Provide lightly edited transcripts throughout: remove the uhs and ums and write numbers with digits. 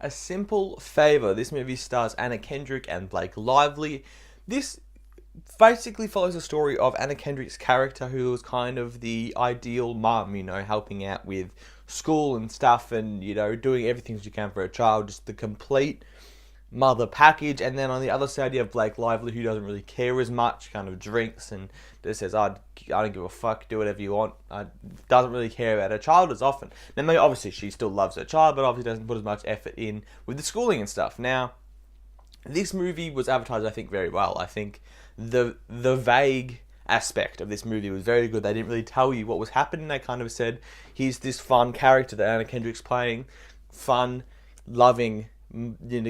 A Simple Favor. This movie stars Anna Kendrick and Blake Lively. This basically follows the story of Anna Kendrick's character, who was kind of the ideal mum, helping out with school and stuff and, doing everything she can for her child, just the complete mother package. And then on the other side, you have Blake Lively, who doesn't really care as much, kind of drinks and just says, I don't give a fuck, do whatever you want. Doesn't really care about her child as often. Now, maybe obviously she still loves her child, but obviously doesn't put as much effort in with the schooling and stuff. Now, this movie was advertised, I think, very well. I think the vague aspect of this movie was very good. They didn't really tell you what was happening. They kind of said, here's this fun character that Anna Kendrick's playing, fun, loving,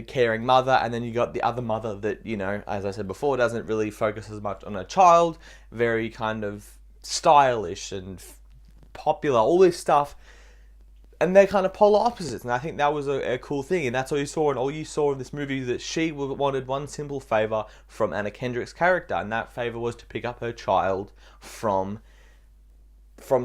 caring mother, and then you got the other mother that, as I said before, doesn't really focus as much on her child, very kind of stylish and popular, all this stuff. And they're kind of polar opposites, and I think that was a cool thing, and that's all you saw, and all you saw in this movie, that she wanted one simple favour from Anna Kendrick's character, and that favour was to pick up her child from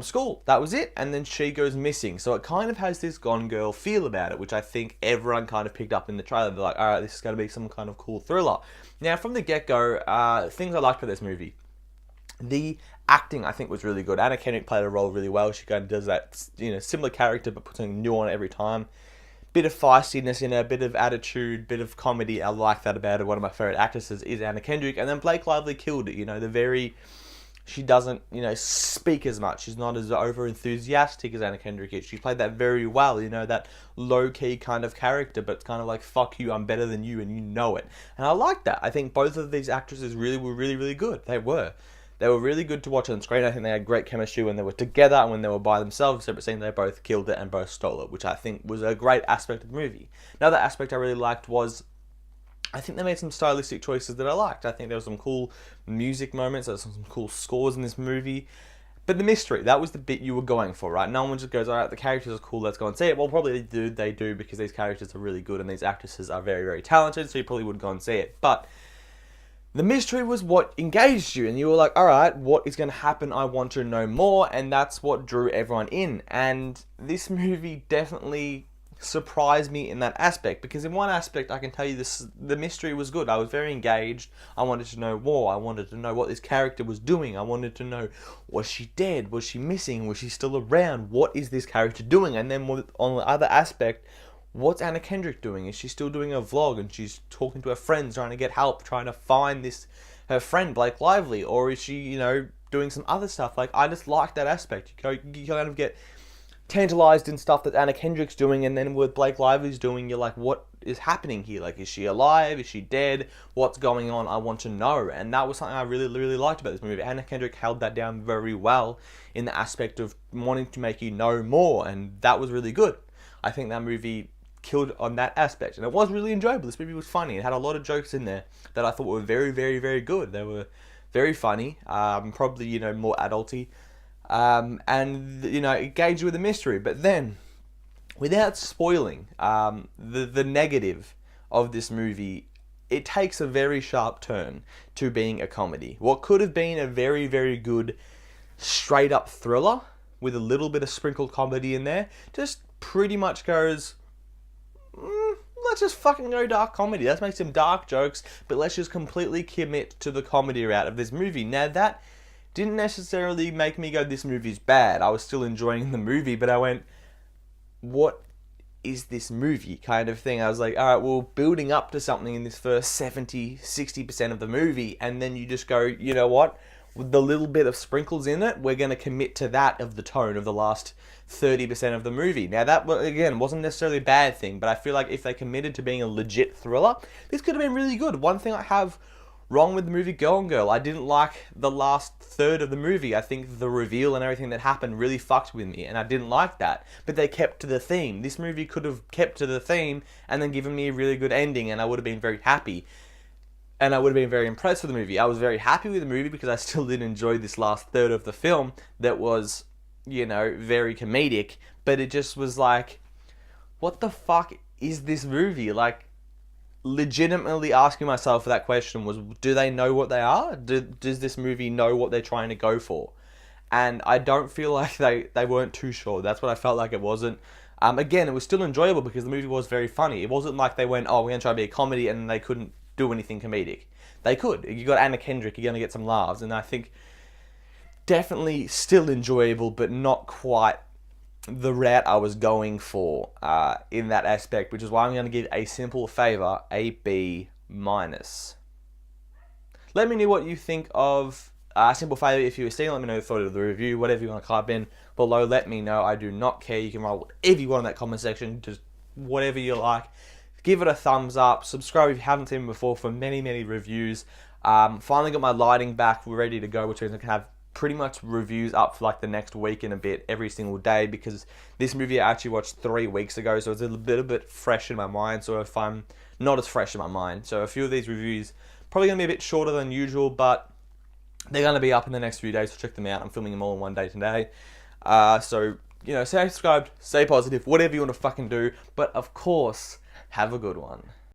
school. That was it, and then she goes missing. So it kind of has this Gone Girl feel about it, which I think everyone kind of picked up in the trailer. They're like, alright, this is going to be some kind of cool thriller. Now, from the get-go, things I liked about this movie. The acting, I think, was really good. Anna Kendrick played a role really well. She kind of does that, similar character, but puts something new on it every time. Bit of feistiness in her, bit of attitude, bit of comedy. I like that about her. One of my favourite actresses is Anna Kendrick. And then Blake Lively killed it. She doesn't, speak as much. She's not as over-enthusiastic as Anna Kendrick is. She played that very well, that low-key kind of character, but it's kind of like, fuck you, I'm better than you, and you know it. And I like that. I think both of these actresses were really, really good. They were. They were really good to watch on screen. I think they had great chemistry when they were together, and when they were by themselves, separate scenes, they both killed it and both stole it, which I think was a great aspect of the movie. Another aspect I really liked was, I think they made some stylistic choices that I liked. I think there were some cool music moments, there were some cool scores in this movie. But the mystery, that was the bit you were going for, right? No one just goes, alright, the characters are cool, let's go and see it. Well, probably they do because these characters are really good and these actresses are very, very talented, so you probably would go and see it. But the mystery was what engaged you, and you were like, alright, what is going to happen? I want to know more, and that's what drew everyone in. And this movie definitely surprised me in that aspect, because in one aspect, I can tell you this, the mystery was good. I was very engaged. I wanted to know more. I wanted to know what this character was doing. I wanted to know, was she dead? Was she missing? Was she still around? What is this character doing? And then on the other aspect, what's Anna Kendrick doing? Is she still doing a vlog and she's talking to her friends, trying to get help, trying to find her friend Blake Lively? Or is she, doing some other stuff? Like, I just like that aspect. You kind of get tantalized in stuff that Anna Kendrick's doing, and then with Blake Lively's doing, you're like, what is happening here? Like, is she alive? Is she dead? What's going on? I want to know. And that was something I really, really liked about this movie. Anna Kendrick held that down very well in the aspect of wanting to make you know more, and that was really good. I think that movie killed on that aspect, and it was really enjoyable. This movie was funny. It had a lot of jokes in there that I thought were very, very, very good. They were very funny, probably, more adulty, and, engage you with the mystery. But then, without spoiling the negative of this movie, it takes a very sharp turn to being a comedy. What could have been a very, very good straight up thriller with a little bit of sprinkled comedy in there just pretty much goes, let's just fucking go dark comedy. Let's make some dark jokes, but let's just completely commit to the comedy route of this movie. Now, that didn't necessarily make me go, this movie's bad. I was still enjoying the movie, but I went, what is this movie kind of thing? I was like, alright, well, building up to something in this first 70, 60% of the movie, and then you just go, you know what? With the little bit of sprinkles in it, we're going to commit to that of the tone of the last 30% of the movie. Now, that, again, wasn't necessarily a bad thing, but I feel like if they committed to being a legit thriller, this could have been really good. One thing I have wrong with the movie Gone Girl, I didn't like the last third of the movie. I think the reveal and everything that happened really fucked with me, and I didn't like that. But they kept to the theme. This movie could have kept to the theme and then given me a really good ending, and I would have been very happy. And I would have been very impressed with the movie. I was very happy with the movie because I still did enjoy this last third of the film that was, very comedic. But it just was like, what the fuck is this movie? Like, legitimately asking myself that question was, do they know what they are? Does this movie know what they're trying to go for? And I don't feel like they weren't too sure. That's what I felt like it wasn't. Again, it was still enjoyable because the movie was very funny. It wasn't like they went, oh, we're going to try to be a comedy, and they couldn't do anything comedic. They could. You got Anna Kendrick, you're going to get some laughs, and I think definitely still enjoyable, but not quite the route I was going for in that aspect, which is why I'm going to give A Simple Favor a B minus. Let me know what you think of Simple Favor. If you were seeing, let me know your thought of the review, whatever you want to type in below, let me know. I do not care. You can write whatever you want in that comment section, just whatever you like. Give it a thumbs up. Subscribe if you haven't seen me before for many, many reviews. Finally got my lighting back. We're ready to go, which means I can have pretty much reviews up for like the next week and a bit every single day, because this movie I actually watched 3 weeks ago, so it's a little bit fresh in my mind. So if I'm not as fresh in my mind, so a few of these reviews probably going to be a bit shorter than usual, but they're going to be up in the next few days, so check them out. I'm filming them all in one day today. So, you know, stay subscribed, stay positive, whatever you want to fucking do. But, of course, have a good one.